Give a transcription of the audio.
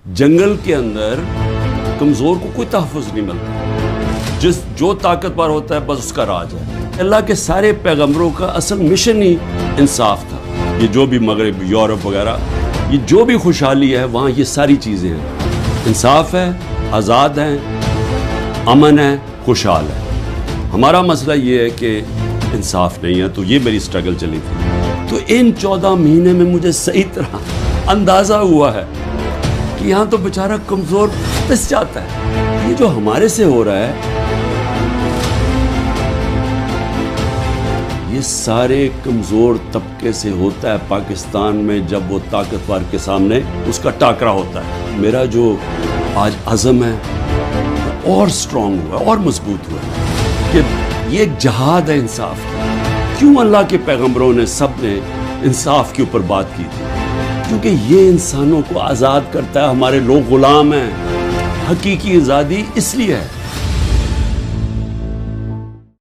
جنگل کے اندر کمزور کو کوئی تحفظ نہیں ملتا، جو طاقتور ہوتا ہے بس اس کا راج ہے۔ اللہ کے سارے پیغمبروں کا اصل مشن ہی انصاف تھا۔ یہ جو بھی مغرب، یورپ وغیرہ، یہ جو بھی خوشحالی ہے وہاں یہ ساری چیزیں ہیں، انصاف ہے، آزاد ہیں، امن ہے، خوشحال ہے۔ ہمارا مسئلہ یہ ہے کہ انصاف نہیں ہے، تو یہ میری سٹرگل چلی تھی۔ تو ان 14 مہینے میں مجھے صحیح طرح اندازہ ہوا ہے کہ یہاں تو بیچارہ کمزور پس جاتا ہے۔ یہ جو ہمارے سے ہو رہا ہے، یہ سارے کمزور طبقے سے ہوتا ہے پاکستان میں جب وہ طاقتور کے سامنے اس کا ٹاکرا ہوتا ہے۔ میرا جو آج عزم ہے اور سٹرونگ ہوا ہے اور مضبوط ہوا ہے کہ یہ ایک جہاد ہے انصاف کی۔ کیوں اللہ کے پیغمبروں نے سب نے انصاف کے اوپر بات کی تھی؟ کیونکہ یہ انسانوں کو آزاد کرتا ہے۔ ہمارے لوگ غلام ہیں، حقیقی آزادی اس لیے ہے